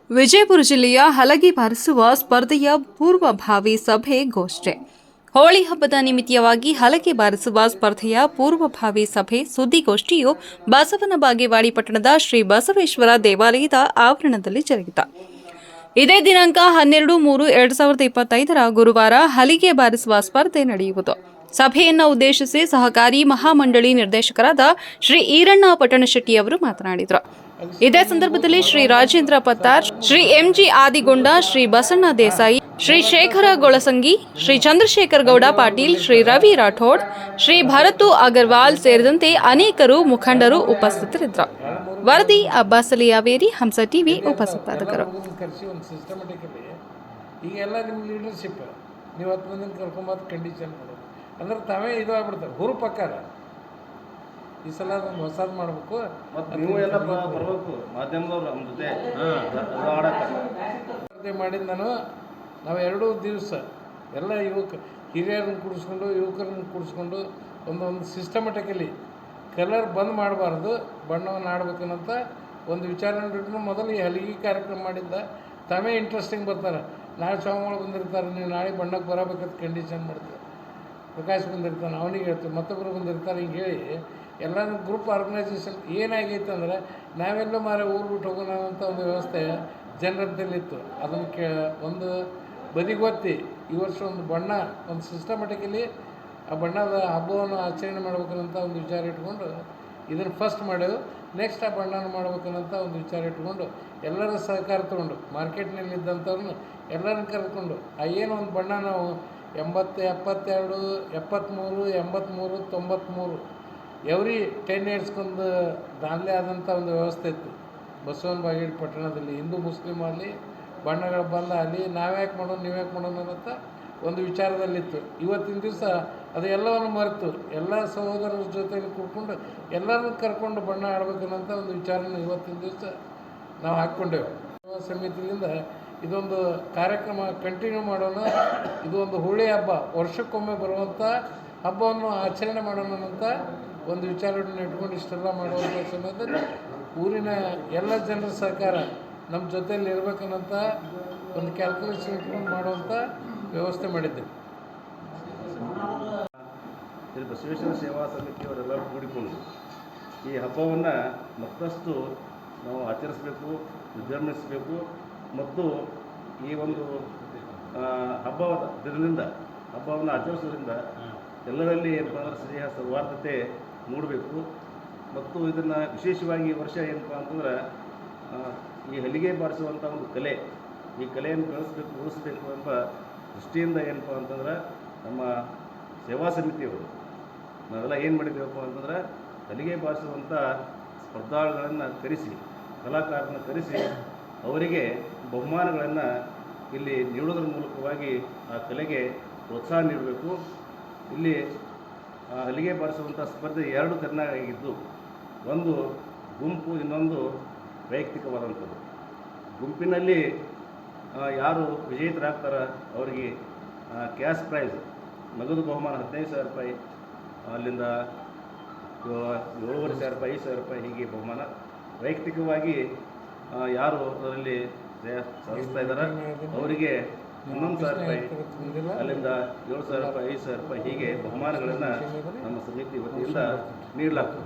ವಿಜಯಪುರ ಜಿಲ್ಲೆಯ ಹಲಗೆ ಬಾರಿಸುವ ಸ್ಪರ್ಧೆಯ ಪೂರ್ವಭಾವಿ ಸಭೆ ಗೋಷ್ಠಿ. ಹೋಳಿ ಹಬ್ಬದ ನಿಮಿತ್ತವಾಗಿ ಹಲಗೆ ಬಾರಿಸುವ ಸ್ಪರ್ಧೆಯ ಪೂರ್ವಭಾವಿ ಸಭೆ ಸುದ್ದಿಗೋಷ್ಠಿಯು ಬಸವನ ಬಾಗೇವಾಡಿ ಪಟ್ಟಣದ ಶ್ರೀ ಬಸವೇಶ್ವರ ದೇವಾಲಯದ ಆವರಣದಲ್ಲಿ ಜರುಗಿತು. ಇದೇ ದಿನಾಂಕ 12/3/2025 ಗುರುವಾರ ಹಲಿಗೆ ಬಾರಿಸುವ ಸ್ಪರ್ಧೆ ನಡೆಯುವುದು. ಸಭೆಯನ್ನು ಉದ್ದೇಶಿಸಿ ಸಹಕಾರಿ ಮಹಾಮಂಡಳಿ ನಿರ್ದೇಶಕರಾದ ಶ್ರೀ ಈರಣ್ಣ ಪಟ್ಟಣಶೆಟ್ಟಿ ಅವರು ಮಾತನಾಡಿದರು. ಇದೇ ಸಂದರ್ಭದಲ್ಲಿ ಶ್ರೀ ರಾಜೇಂದ್ರ ಪತ್ತಾರ್, ಶ್ರೀ ಎಂಜಿ ಆದಿಗೊಂಡ, ಶ್ರೀ ಬಸಣ್ಣ ದೇಸಾಯಿ, ಶ್ರೀ ಶೇಖರ ಗೊಳಸಂಗಿ, ಶ್ರೀ ಚಂದ್ರಶೇಖರ್ ಗೌಡ ಪಾಟೀಲ್, ಶ್ರೀ ರವಿ ರಾಠೋಡ್, ಶ್ರೀ ಭರತು ಅಗರ್ವಾಲ್ ಸೇರಿದಂತೆ ಅನೇಕರು ಮುಖಂಡರು ಉಪಸ್ಥಿತರಿದ್ದರು. ವರದಿ ಅಬ್ಬಾಸ್ ಅಲಿ ಯಾವೇರಿ, ಹಂಸ ಟಿವಿ ಉಪಸಂಪಾದಕರು. ಈಗೆಲ್ಲ ನಿಮ್ಮ ಲೀಡರ್ಶಿಪ್ ನೀವು 10 ಮಂದಿನ ಕರ್ಕೊಂಬಂದು ಕಂಡೀಷನ್ ಮಾಡೋದು ಅಂದ್ರೆ ತಾವೇ ಇದು ಆಗ್ಬಿಡ್ತಾರೆ ಹುರುಪಕ್ಕಾರ. ಈ ಸಲ ಅದೊಂದು ಹೊಸದು ಮಾಡಬೇಕು. ಮತ್ತು ನೀವು ಎಲ್ಲ ಬರಬೇಕು ಮಾಧ್ಯಮದವ್ರು ನಮ್ಮ ಜೊತೆ ಸ್ಪರ್ಧೆ ಮಾಡಿದ ನಾವು 2 ದಿವಸ ಎಲ್ಲ ಹಿರಿಯರನ್ನು ಕೂಡಿಸ್ಕೊಂಡು ಯುವಕರನ್ನು ಕೂಡಿಸ್ಕೊಂಡು ಒಂದು ಸಿಸ್ಟಮೆಟಿಕಲಿ ಕಲರ್ ಬಂದ್ ಮಾಡಬಾರ್ದು, ಬಣ್ಣವನ್ನು ಆಡ್ಬೇಕನ್ನಂತ ಒಂದು ವಿಚಾರನ ಇಟ್ಕೊಂಡು ಮೊದಲು ಈ ಹಲಿಗೆ ಕಾರ್ಯಕ್ರಮ ಮಾಡಿದ್ದ ತಾವೇ ಇಂಟ್ರೆಸ್ಟಿಂಗ್ ಬರ್ತಾರೆ. ನಾಳೆ ಸ್ವಾಮಿಗಳು ಬಂದಿರ್ತಾರೆ, ನೀವು ನಾಳೆ ಬಣ್ಣಕ್ಕೆ ಬರಬೇಕಂತ ಕಂಡೀಷನ್ ಮಾಡ್ತಾರೆ. ಪ್ರಕಾಶ್ ಬಂದಿರ್ತಾನೆ, ಅವನಿಗೆ ಹೇಳ್ತೀವಿ, ಮತ್ತೊಬ್ಬರು ಬಂದಿರ್ತಾರೆ. ಹಿಂಗೆ ಹೇಳಿ ಎಲ್ಲರೂ ಗ್ರೂಪ್ ಆರ್ಗನೈಸೇಷನ್ ಏನಾಗೈತೆ ಅಂದರೆ ನಾವೆಲ್ಲೂ ಊರು ಬಿಟ್ಟು ಹೋಗೋಣ ಅಂತ ಒಂದು ವ್ಯವಸ್ಥೆ ಜನರಲ್ಲಿತ್ತು. ಅದನ್ನು ಒಂದು ಬದಿಗೊತ್ತಿ ಈ ವರ್ಷ ಒಂದು ಸಿಸ್ಟಮೆಟಿಕಲಿ ಆ ಬಣ್ಣದ ಹಬ್ಬವನ್ನು ಆಚರಣೆ ಮಾಡ್ಬೇಕನ್ನಂಥ ಒಂದು ವಿಚಾರ ಇಟ್ಕೊಂಡು ಇದನ್ನು ಫಸ್ಟ್ ಮಾಡೋದು. ನೆಕ್ಸ್ಟ್ ಆ ಬಣ್ಣನ ಮಾಡ್ಬೇಕನ್ನಂಥ ಒಂದು ವಿಚಾರ ಇಟ್ಕೊಂಡು ಎಲ್ಲರ ಸಹಕಾರ ತೊಗೊಂಡು ಮಾರ್ಕೆಟ್ನಲ್ಲಿದ್ದಂಥವ್ರನ್ನ ಎಲ್ಲರನ್ನ ಕರೆದುಕೊಂಡು ಏನು ಒಂದು ಬಣ್ಣ ನಾವು 80, 72, 73, 83, 93 ಎವ್ರಿ 10 ಇಯರ್ಸ್ಗೊಂದು ದಾನ್ಲೆ ಆದಂಥ ಒಂದು ವ್ಯವಸ್ಥೆ ಇತ್ತು ಬಸವನ ಬಾಗೇವಾಡಿ ಪಟ್ಟಣದಲ್ಲಿ. ಹಿಂದೂ ಮುಸ್ಲಿಮ್ ಆಗಲಿ ಬಣ್ಣಗಳ ಬಂದ ಆಗಲಿ ನಾವ್ಯಾಕೆ ಮಾಡೋಣ ನೀವ್ಯಾಕೆ ಮಾಡೋಣ ಅಂತ ಒಂದು ವಿಚಾರದಲ್ಲಿತ್ತು. ಇವತ್ತಿನ ದಿವಸ ಅದು ಎಲ್ಲವನ್ನು ಮರೆತು ಎಲ್ಲ ಸಹೋದರರ ಜೊತೆಯಲ್ಲಿ ಕೂತ್ಕೊಂಡು ಎಲ್ಲರನ್ನು ಕರ್ಕೊಂಡು ಬಣ್ಣ ಆಡ್ಬೇಕನ್ನೋಂಥ ಒಂದು ವಿಚಾರನ ಇವತ್ತಿನ ದಿವಸ ನಾವು ಹಾಕ್ಕೊಂಡೇವೆ. ಸಮಿತಿಯಿಂದ ಇದೊಂದು ಕಾರ್ಯಕ್ರಮ ಕಂಟಿನ್ಯೂ ಮಾಡೋಣ. ಇದು ಒಂದು ಹೋಳಿ ಹಬ್ಬ, ವರ್ಷಕ್ಕೊಮ್ಮೆ ಬರುವಂಥ ಹಬ್ಬವನ್ನು ಆಚರಣೆ ಮಾಡೋಣ ಅಂತ ಒಂದು ವಿಚಾರವನ್ನು ಇಟ್ಕೊಂಡು ಇಷ್ಟೆಲ್ಲ ಮಾಡುವಂಥ ಸಮಯದಲ್ಲಿ ಊರಿನ ಎಲ್ಲ ಜನರ ಸಹಕಾರ ನಮ್ಮ ಜೊತೆಯಲ್ಲಿ ಇರಬೇಕನ್ನಂಥ ಒಂದು ಕ್ಯಾಲ್ಕುಲೇಷನ್ ಇಟ್ಕೊಂಡು ಮಾಡುವಂಥ ವ್ಯವಸ್ಥೆ ಮಾಡಿದ್ದೇವೆ. ಬಸವೇಶ್ವರ ಸೇವಾ ಸಮಿತಿಯವರೆಲ್ಲರೂ ಕೂಡಿಕೊಂಡು ಈ ಹಬ್ಬವನ್ನು ಮತ್ತಷ್ಟು ನಾವು ಆಚರಿಸಬೇಕು, ವಿಜೃಂಭಿಸಬೇಕು. ಮತ್ತು ಈ ಒಂದು ಹಬ್ಬದ ದಿನದಿಂದ ಹಬ್ಬವನ್ನು ಆಚರಿಸೋದ್ರಿಂದ ಎಲ್ಲರಲ್ಲಿ ಏನಪ್ಪ ಅಂದ್ರೆ ಸ್ನೇಹ ಸೌಹಾರ್ದತೆ ಮೂಡಬೇಕು. ಮತ್ತು ಇದನ್ನು ವಿಶೇಷವಾಗಿ ಈ ವರ್ಷ ಏನಪ್ಪ ಅಂತಂದ್ರೆ ಈ ಹಲಿಗೆ ಬಾರಿಸುವಂಥ ಒಂದು ಕಲೆ, ಈ ಕಲೆಯನ್ನು ಉಳಿಸಬೇಕು ಎಂಬ ದೃಷ್ಟಿಯಿಂದ ಏನಪ್ಪ ಅಂತಂದ್ರೆ ನಮ್ಮ ಸೇವಾ ಸಮಿತಿಯವರು ನಾವೆಲ್ಲ ಏನು ಮಾಡಿದ್ದೇವಪ್ಪ ಅಂತಂದ್ರೆ ಹಲಿಗೆ ಬಾರಿಸುವಂಥ ಸ್ಪರ್ಧಾಳುಗಳನ್ನು ಕರೆಸಿ, ಕಲಾಕಾರರನ್ನು ಕರೆಸಿ ಅವರಿಗೆ ಬಹುಮಾನಗಳನ್ನು ಇಲ್ಲಿ ನೀಡೋದ್ರ ಮೂಲಕವಾಗಿ ಆ ಕಲೆಗೆ ಪ್ರೋತ್ಸಾಹ ನೀಡಬೇಕು. ಇಲ್ಲಿ ಹಲಿಗೆ ಬಾರಿಸುವಂಥ ಸ್ಪರ್ಧೆ 2 ತೆರನಾಗಿದ್ದು, ಒಂದು ಗುಂಪು, ಇನ್ನೊಂದು ವೈಯಕ್ತಿಕವಾದಂಥದ್ದು. ಗುಂಪಿನಲ್ಲಿ ಯಾರು ವಿಜೇತರಾಗ್ತಾರೆ ಅವರಿಗೆ ಕ್ಯಾಶ್ ಪ್ರೈಸ್, ನಗದು ಬಹುಮಾನ 15,000 ರೂಪಾಯಿ, ಅಲ್ಲಿಂದ 7,500 ರೂಪಾಯಿ, 5,000 ರೂಪಾಯಿ ಹೀಗೆ ಬಹುಮಾನ. ವೈಯಕ್ತಿಕವಾಗಿ ಯಾರು ಅದರಲ್ಲಿ ಸಾಧಿಸ್ತಾ ಇದ್ದಾರೆ ಅವರಿಗೆ 11,000 ರೂಪಾಯಿ, ಅಲ್ಲಿಂದ 7,000 ರೂಪಾಯಿ, 5,000 ರೂಪಾಯಿ ಹೀಗೆ ಬಹುಮಾನಗಳನ್ನು ನಮ್ಮ ಸಮಿತಿ ವತಿಯಿಂದ ನೀಡಲಾಗ್ತದೆ.